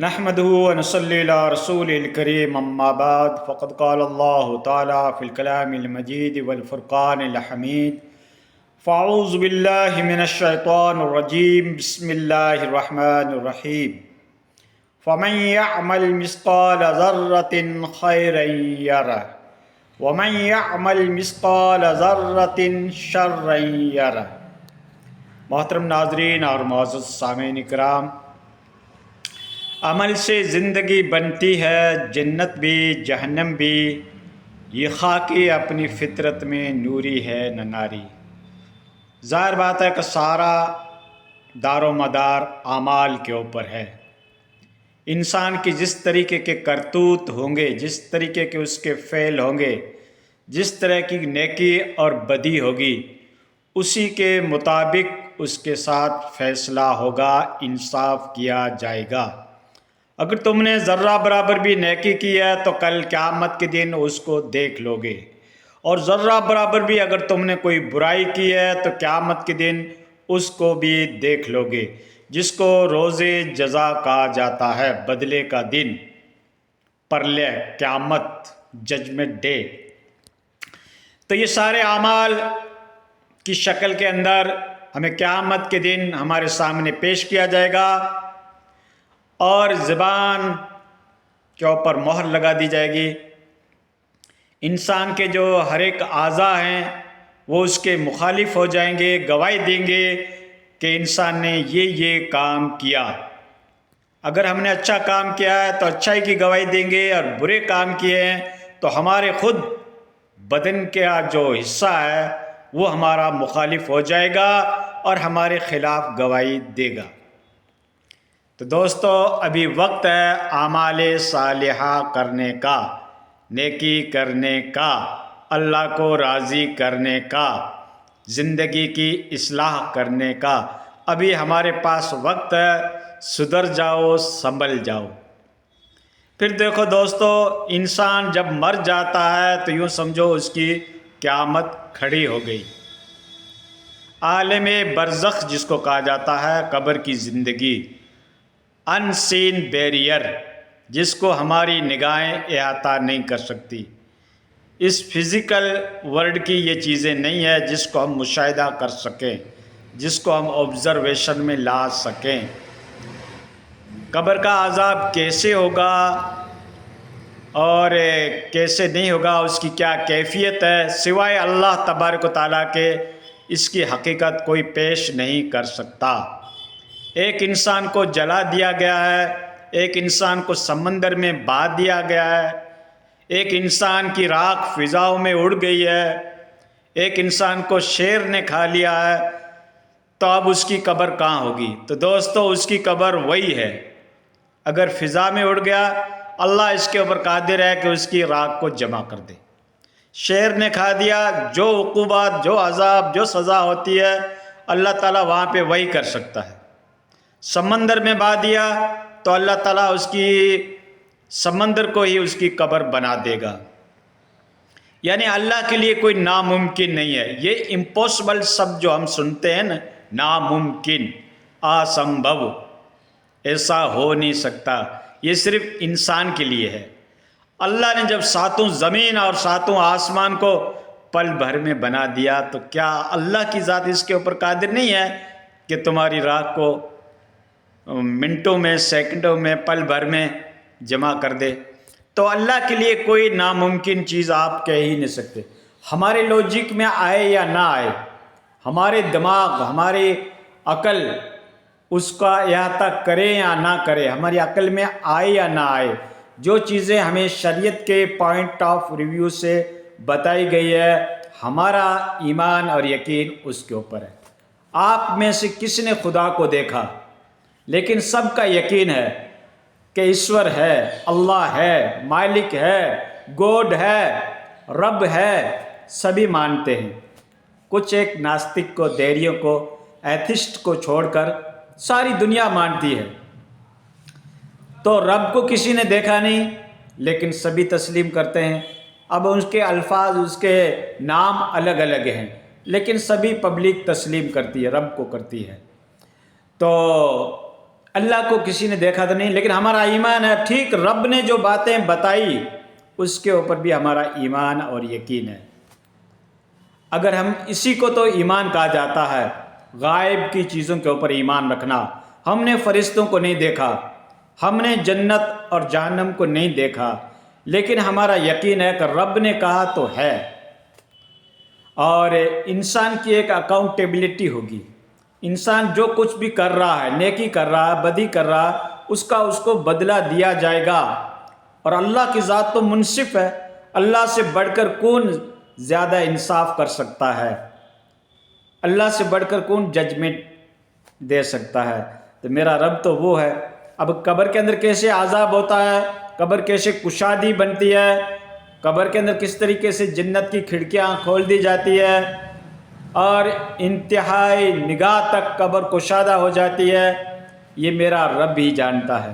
نحمده ونصلي على رسوله الكريم اما بعد فقد قال الله تعالى في الكلام المجيد والفرقان الحميد فاعوذ بالله من الشيطان الرجيم بسم الله الرحمن الرحيم فمن يعمل مثقال ذرة خيرا يره ومن يعمل مثقال ذرة شرا يره۔ محترم ناظرین اور معزز سامعین اکرام، عمل سے زندگی بنتی ہے، جنت بھی جہنم بھی، یہ خاکی اپنی فطرت میں نوری ہے نہ ناری۔ ظاہر بات ہے کہ سارا دار و مدار اعمال کے اوپر ہے۔ انسان کی جس طریقے کے کرتوت ہوں گے، جس طریقے کے اس کے فعل ہوں گے، جس طرح کی نیکی اور بدی ہوگی، اسی کے مطابق اس کے ساتھ فیصلہ ہوگا، انصاف کیا جائے گا۔ اگر تم نے ذرہ برابر بھی نیکی کی ہے تو کل قیامت کے دن اس کو دیکھ لو گے، اور ذرہ برابر بھی اگر تم نے کوئی برائی کی ہے تو قیامت کے دن اس کو بھی دیکھ لو گے، جس کو روز جزا کہا جاتا ہے، بدلے کا دن، پرلے، قیامت، ججمنٹ ڈے۔ تو یہ سارے اعمال کی شکل کے اندر ہمیں قیامت کے دن ہمارے سامنے پیش کیا جائے گا، اور زبان کے اوپر مہر لگا دی جائے گی۔ انسان کے جو ہر ایک اعضاء ہیں وہ اس کے مخالف ہو جائیں گے، گواہی دیں گے کہ انسان نے یہ کام کیا۔ اگر ہم نے اچھا کام کیا ہے تو اچھائی کی گواہی دیں گے، اور برے کام کیے ہیں تو ہمارے خود بدن کا جو حصہ ہے وہ ہمارا مخالف ہو جائے گا اور ہمارے خلاف گواہی دے گا۔ تو دوستو، ابھی وقت ہے اعمال صالحہ کرنے کا، نیکی کرنے کا، اللہ کو راضی کرنے کا، زندگی کی اصلاح کرنے کا۔ ابھی ہمارے پاس وقت ہے، سدھر جاؤ، سنبھل جاؤ۔ پھر دیکھو دوستو، انسان جب مر جاتا ہے تو یوں سمجھو اس کی قیامت کھڑی ہو گئی۔ عالم برزخ جس کو کہا جاتا ہے، قبر کی زندگی، ان سین بیریئر، جس کو ہماری نگاہیں احاطہ نہیں کر سکتی۔ اس فزیکل ورلڈ کی یہ چیزیں نہیں ہیں جس کو ہم مشاہدہ کر سکیں، جس کو ہم آبزرویشن میں لا سکیں۔ قبر کا عذاب کیسے ہوگا اور کیسے نہیں ہوگا، اس کی کیا کیفیت ہے، سوائے اللہ تبارک و تعالیٰ کے اس کی حقیقت کوئی پیش نہیں کر سکتا۔ ایک انسان کو جلا دیا گیا ہے، ایک انسان کو سمندر میں بہا دیا گیا ہے، ایک انسان کی راکھ فضاؤں میں اڑ گئی ہے، ایک انسان کو شیر نے کھا لیا ہے، تو اب اس کی قبر کہاں ہوگی؟ تو دوستو، اس کی قبر وہی ہے۔ اگر فضا میں اڑ گیا، اللہ اس کے اوپر قادر ہے کہ اس کی راکھ کو جمع کر دے۔ شیر نے کھا دیا، جو عقوبات، جو عذاب، جو سزا ہوتی ہے، اللہ تعالیٰ وہاں پہ وہی کر سکتا ہے۔ سمندر میں بہا دیا تو اللہ تعالیٰ اس کی سمندر کو ہی اس کی قبر بنا دے گا۔ یعنی اللہ کے لیے کوئی ناممکن نہیں ہے۔ یہ امپاسبل سب جو ہم سنتے ہیں نا، ناممکن، اسمبھو، ایسا ہو نہیں سکتا، یہ صرف انسان کے لیے ہے۔ اللہ نے جب ساتوں زمین اور ساتوں آسمان کو پل بھر میں بنا دیا تو کیا اللہ کی ذات اس کے اوپر قادر نہیں ہے کہ تمہاری راکھ کو منٹوں میں، سیکنڈوں میں، پل بھر میں جمع کر دے؟ تو اللہ کے لیے کوئی ناممکن چیز آپ کہہ ہی نہیں سکتے۔ ہمارے لوجک میں آئے یا نہ آئے، ہمارے دماغ، ہماری عقل اس کا احاطہ کرے یا نہ کرے، ہماری عقل میں آئے یا نہ آئے، جو چیزیں ہمیں شریعت کے پوائنٹ آف ریویو سے بتائی گئی ہے، ہمارا ایمان اور یقین اس کے اوپر ہے۔ آپ میں سے کسی نے خدا کو دیکھا، لیکن سب کا یقین ہے کہ ایشور ہے، اللہ ہے، مالک ہے، گوڈ ہے، رب ہے، سبھی مانتے ہیں۔ کچھ ایک ناستک کو، دیریوں کو، ایتھسٹ کو چھوڑ کر ساری دنیا مانتی ہے۔ تو رب کو کسی نے دیکھا نہیں، لیکن سبھی تسلیم کرتے ہیں۔ اب اس کے الفاظ، اس کے نام الگ الگ ہیں، لیکن سبھی پبلک تسلیم کرتی ہے، رب کو کرتی ہے۔ تو اللہ کو کسی نے دیکھا تو نہیں، لیکن ہمارا ایمان ہے ٹھیک رب نے جو باتیں بتائی اس کے اوپر بھی ہمارا ایمان اور یقین ہے۔ اگر ہم اسی کو تو ایمان کہا جاتا ہے، غائب کی چیزوں کے اوپر ایمان رکھنا۔ ہم نے فرشتوں کو نہیں دیکھا، ہم نے جنت اور جہنم کو نہیں دیکھا، لیکن ہمارا یقین ہے کہ رب نے کہا تو ہے۔ اور انسان کی ایک اکاؤنٹیبلٹی ہوگی، انسان جو کچھ بھی کر رہا ہے، نیکی کر رہا ہے، بدی کر رہا ہے، اس کو بدلہ دیا جائے گا۔ اور اللہ کی ذات تو منصف ہے، اللہ سے بڑھ کر کون زیادہ انصاف کر سکتا ہے؟ اللہ سے بڑھ کر کون ججمنٹ دے سکتا ہے؟ تو میرا رب تو وہ ہے۔ اب قبر کے اندر کیسے عذاب ہوتا ہے، قبر کیسے کشادی بنتی ہے، قبر کے اندر کس طریقے سے جنت کی کھڑکیاں کھول دی جاتی ہے اور انتہائی نگاہ تک قبر کشادہ ہو جاتی ہے، یہ میرا رب ہی جانتا ہے۔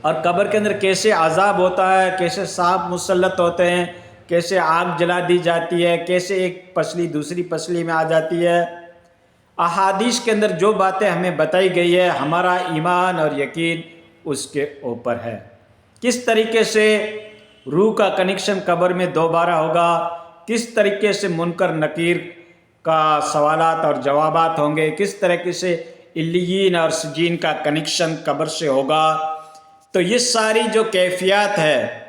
اور قبر کے اندر کیسے عذاب ہوتا ہے، کیسے سانپ مسلط ہوتے ہیں، کیسے آگ جلا دی جاتی ہے، کیسے ایک پسلی دوسری پسلی میں آ جاتی ہے، احادیث کے اندر جو باتیں ہمیں بتائی گئی ہے، ہمارا ایمان اور یقین اس کے اوپر ہے۔ کس طریقے سے روح کا کنیکشن قبر میں دوبارہ ہوگا، کس طریقے سے منکر نکیر کا سوالات اور جوابات ہوں گے، کس طریقے سے علیین اور سجین کا کنیکشن قبر سے ہوگا، تو یہ ساری جو کیفیات ہے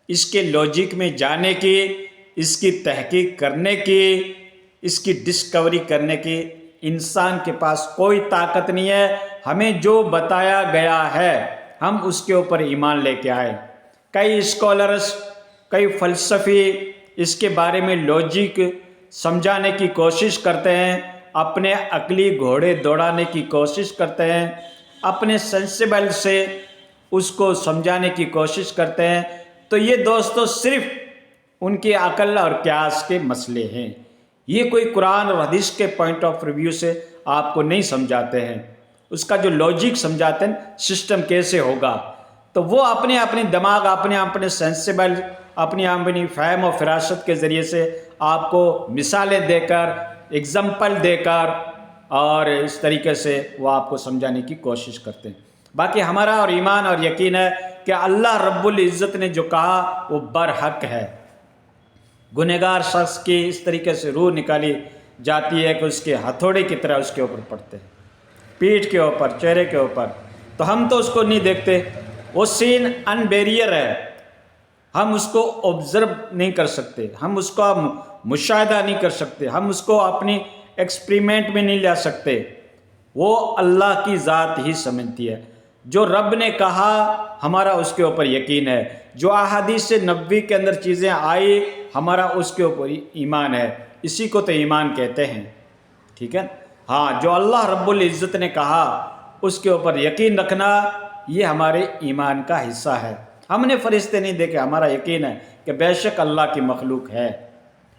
اس کے لاجک میں جانے کی، اس کی تحقیق کرنے کی، اس کی ڈسکوری کرنے کی انسان کے پاس کوئی طاقت نہیں ہے۔ ہمیں جو بتایا گیا ہے ہم اس کے اوپر ایمان لے کے آئے۔ کئی اسکالرس، کئی فلسفی اس کے بارے میں لاجک سمجھانے کی کوشش کرتے ہیں، اپنے عقلی گھوڑے دوڑانے کی کوشش کرتے ہیں، اپنے سینسیبل سے اس کو سمجھانے کی کوشش کرتے ہیں، تو یہ دوستو صرف ان کی عقل اور قیاس کے مسئلے ہیں۔ یہ کوئی قرآن اور حدیث کے پوائنٹ آف ریویو سے آپ کو نہیں سمجھاتے ہیں، اس کا جو لاجک سمجھاتے ہیں سسٹم کیسے ہوگا، تو وہ اپنے دماغ، اپنے سینسیبل، اپنی فہم و فراست کے ذریعے سے آپ کو مثالیں دے کر، اگزامپل دے کر اور اس طریقے سے وہ آپ کو سمجھانے کی کوشش کرتے ہیں۔ باقی ہمارا اور ایمان اور یقین ہے کہ اللہ رب العزت نے جو کہا وہ برحق ہے۔ گنہگار شخص کی اس طریقے سے روح نکالی جاتی ہے کہ اس کے ہتھوڑے کی طرح اس کے اوپر پڑتے ہیں، پیٹھ کے اوپر، چہرے کے اوپر، تو ہم تو اس کو نہیں دیکھتے، وہ سین ان بیریئر ہے، ہم اس کو آبزرو نہیں کر سکتے، ہم اس کا مشاہدہ نہیں کر سکتے، ہم اس کو اپنی ایکسپریمنٹ میں نہیں لا سکتے، وہ اللہ کی ذات ہی سمجھتی ہے۔ جو رب نے کہا ہمارا اس کے اوپر یقین ہے، جو احادیث نبوی کے اندر چیزیں آئی ہمارا اس کے اوپر ایمان ہے، اسی کو تو ایمان کہتے ہیں، ٹھیک ہے۔ ہاں، جو اللہ رب العزت نے کہا اس کے اوپر یقین رکھنا یہ ہمارے ایمان کا حصہ ہے۔ ہم نے فرشتے نہیں دیکھے، ہمارا یقین ہے کہ بے شک اللہ کی مخلوق ہے۔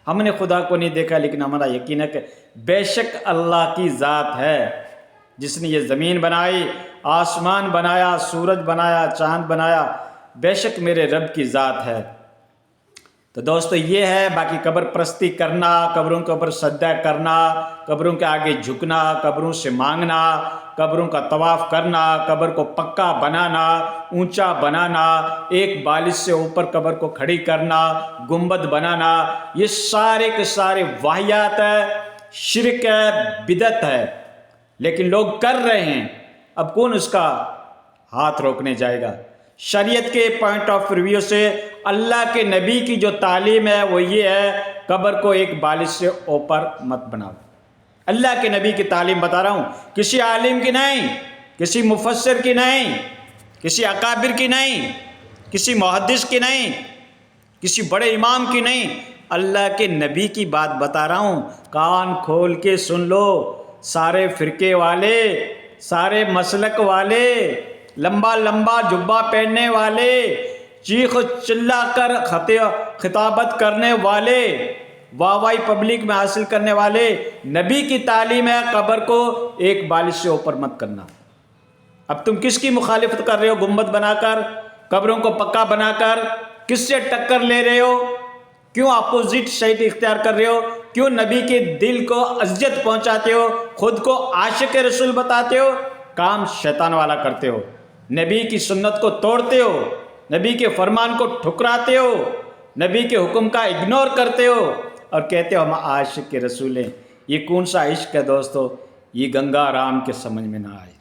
ہم نے خدا کو نہیں دیکھا لیکن ہمارا یقین ہے کہ بے شک اللہ کی ذات ہے، جس نے یہ زمین بنائی، آسمان بنایا، سورج بنایا، چاند بنایا، بے شک میرے رب کی ذات ہے۔ تو دوستو یہ ہے، باقی قبر پرستی کرنا، قبروں کے اوپر سجدہ کرنا، قبروں کے آگے جھکنا، قبروں سے مانگنا، قبروں کا طواف کرنا، قبر کو پکا بنانا، اونچا بنانا، ایک بالش سے اوپر قبر کو کھڑی کرنا، گنبد بنانا، یہ سارے کے سارے واہیات ہے، شرک ہے، بدعت ہے، لیکن لوگ کر رہے ہیں۔ اب کون اس کا ہاتھ روکنے جائے گا؟ شریعت کے پوائنٹ آف ریویو سے اللہ کے نبی کی جو تعلیم ہے وہ یہ ہے، قبر کو ایک بالش سے اوپر مت بناؤ۔ اللہ کے نبی کی تعلیم بتا رہا ہوں، کسی عالم کی نہیں، کسی مفسر کی نہیں، کسی اکابر کی نہیں، کسی محدث کی نہیں، کسی بڑے امام کی نہیں، اللہ کے نبی کی بات بتا رہا ہوں۔ کان کھول کے سن لو، سارے فرقے والے، سارے مسلک والے، لمبا لمبا جبہ پہننے والے، چیخ چلا کر خطابت کرنے والے، واہ پبلک میں حاصل کرنے والے، نبی کی تعلیم ہے قبر کو ایک بالش سے اوپر مت کرنا۔ اب تم کس کی مخالفت کر رہے ہو؟ گنبد بنا کر، قبروں کو پکا بنا کر، کس سے ٹکر لے رہے ہو؟ کیوں اپوزٹ سائڈ اختیار کر رہے ہو؟ کیوں نبی کے دل کو اذیت پہنچاتے ہو؟ خود کو عاشق رسول بتاتے ہو؟ کام شیطان والا کرتے ہو، نبی کی سنت کو توڑتے ہو، نبی کے فرمان کو ٹھکراتے ہو، نبی کے حکم کا اگنور کرتے ہو اور کہتے ہو ہم عاشق کے رسول ہیں۔ یہ کون سا عشق ہے دوستو؟ یہ گنگا رام کے سمجھ میں نہ آئے۔